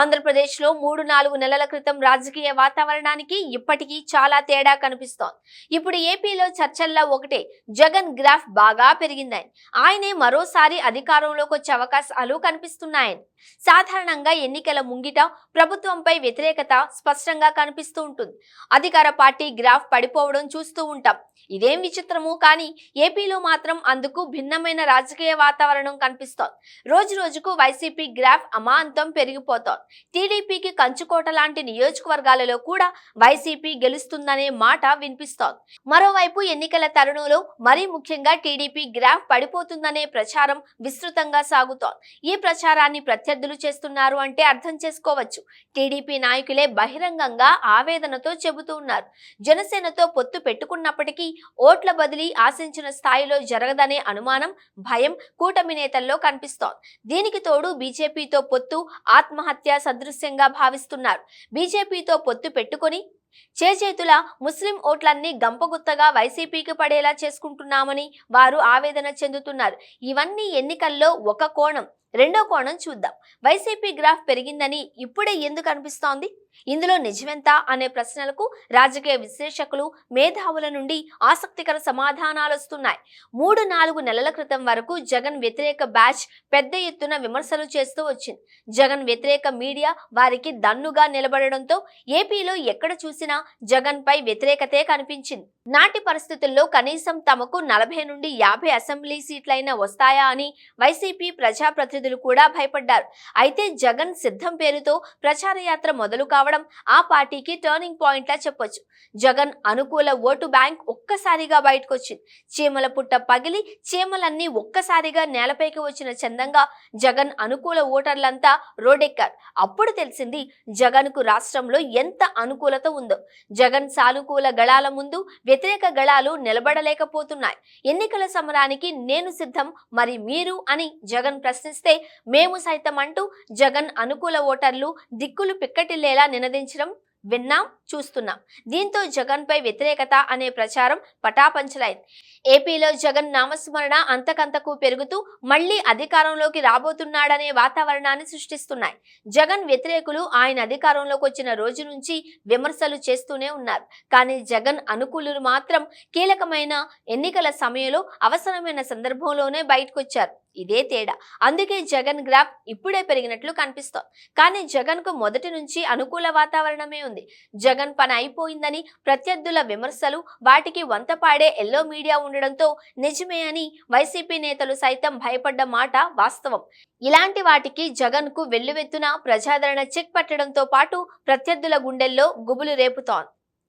ఆంధ్రప్రదేశ్లో 3-4 నెలల క్రితం రాజకీయ వాతావరణానికి ఇప్పటికీ చాలా తేడా కనిపిస్తోంది. ఇప్పుడు ఏపీలో చర్చల్లో ఒకటే, జగన్ గ్రాఫ్ బాగా పెరిగిందని, ఆయనే మరోసారి అధికారంలోకి వచ్చే అవకాశాలు కనిపిస్తున్నాయని. సాధారణంగా ఎన్నికల ముంగిట ప్రభుత్వంపై వ్యతిరేకత స్పష్టంగా కనిపిస్తూ ఉంటుంది. అధికార పార్టీ గ్రాఫ్ పడిపోవడం చూస్తూ ఉంటాం. ఇదేం విచిత్రమో కానీ ఏపీలో మాత్రం అందుకు భిన్నమైన రాజకీయ వాతావరణం కనిపిస్తోంది. రోజు రోజుకు వైసీపీ గ్రాఫ్ అమాంతం పెరిగిపోతోంది. టీడీపీకి కంచుకోట లాంటి నియోజకవర్గాలలో కూడా వైసీపీ గెలుస్తుందనే మాట వినిపిస్తోంది. మరోవైపు ఎన్నికల తరుణంలో మరీ ముఖ్యంగా టీడీపీ గ్రాఫ్ పడిపోతుందనే ప్రచారం విస్తృతంగా సాగుతోంది. ఈ ప్రచారాన్ని ప్రత్యర్థులు చేస్తున్నారు అంటే అర్థం చేసుకోవచ్చు. టీడీపీ నాయకులే బహిరంగంగా ఆవేదనతో చెబుతూ ఉన్నారు. జనసేనతో పొత్తు పెట్టుకున్నప్పటికీ ఓట్ల బదిలీ ఆశించిన స్థాయిలో జరగదనే అనుమానం, భయం కూటమి నేతల్లో కనిపిస్తోంది. దీనికి తోడు బీజేపీతో పొత్తు ఆత్మహత్య సదృశ్యంగా భావిస్తున్నారు. బీజేపీతో పొత్తు పెట్టుకొని చేతుల ముస్లిం ఓట్లన్నీ గంపగుత్తగా వైసీపీకి పడేలా చేసుకుంటున్నామని వారు ఆవేదన చెందుతున్నారు. ఇవన్నీ ఎన్నికల్లో ఒక కోణం. రెండో కోణం చూద్దాం. వైసీపీ గ్రాఫ్ పెరిగిందని ఇప్పుడే ఎందుకు అనిపిస్తోంది? ఇందులో నిజమెంత అనే ప్రశ్నలకు రాజకీయ విశ్లేషకులు, మేధావుల నుండి ఆసక్తికర సమాధానాలు వస్తున్నాయి. 3-4 నెలల క్రితం వరకు జగన్ వ్యతిరేక బ్యాచ్ పెద్ద ఎత్తున విమర్శలు చేస్తూ వచ్చింది. జగన్ వ్యతిరేక మీడియా వారికి దన్నుగా నిలబడడంతో ఏపీలో ఎక్కడ చూసినా జగన్ పై వ్యతిరేకతే కనిపించింది. నాటి పరిస్థితుల్లో కనీసం తమకు 40-50 అసెంబ్లీ సీట్లైనా వస్తాయా అని వైసీపీ ప్రజాప్రతినిధులు కూడా భయపడ్డారు. అయితే జగన్ సిద్ధం పేరుతో ప్రచార యాత్ర మొదలు కావడం ఆ పార్టీకి టర్నింగ్ పాయింట్ లా చెప్పొచ్చు. జగన్ అనుకూల ఓటు బ్యాంక్ ఒక్కసారిగా బయటకు వచ్చింది. చీమల పుట్ట పగిలి చీమలన్నీ ఒక్కసారిగా నేలపైకి వచ్చిన చందంగా జగన్ అనుకూల ఓటర్లంతా రోడ్డెక్కారు. అప్పుడు తెలిసింది జగన్ కు రాష్ట్రంలో ఎంత అనుకూలత ఉందో. జగన్ సానుకూల గళాల ముందు వ్యతిరేక గళాలు నిలబడలేకపోతున్నాయి. ఎన్నికల సమరానికి నేను సిద్ధం, మరి మీరు అని జగన్ ప్రశ్నిస్తే మేము సైతం అంటూ జగన్ అనుకూల ఓటర్లు దిక్కులు పిక్కటిల్లేలా నినదించడం విన్నాం, చూస్తున్నాం. దీంతో జగన్ పై వ్యతిరేకత అనే ప్రచారం పటాపంచలైంది. ఏపీలో జగన్ నామస్మరణ అంతకంతకు పెరుగుతూ మళ్లీ అధికారంలోకి రాబోతున్నాడనే వాతావరణాన్ని సృష్టిస్తున్నాయి. జగన్ వ్యతిరేకులు ఆయన అధికారంలోకి వచ్చిన రోజు నుంచి విమర్శలు చేస్తూనే ఉన్నారు. కానీ జగన్ అనుకూలులు మాత్రం కీలకమైన ఎన్నికల సమయంలో అవసరమైన సందర్భంలోనే బయటకొచ్చారు. ఇదే తేడా. అందుకే జగన్ గ్రాఫ్ ఇప్పుడే పెరిగినట్లు కనిపిస్తోంది. కానీ జగన్ కు మొదటి నుంచి అనుకూల వాతావరణమే ఉంది. జగన్ పని అయిపోయిందని ప్రత్యర్థుల విమర్శలు, వాటికి వంతపాడే ఎల్లో మీడియా ఉండడంతో నిజమే అని వైసీపీ నేతలు సైతం భయపడ్డ మాట వాస్తవం. ఇలాంటి వాటికి జగన్ కు వెల్లువెత్తున ప్రజాదరణ చెక్ పట్టడంతో పాటు ప్రత్యర్థుల గుండెల్లో గుబులు రేపుతోంది.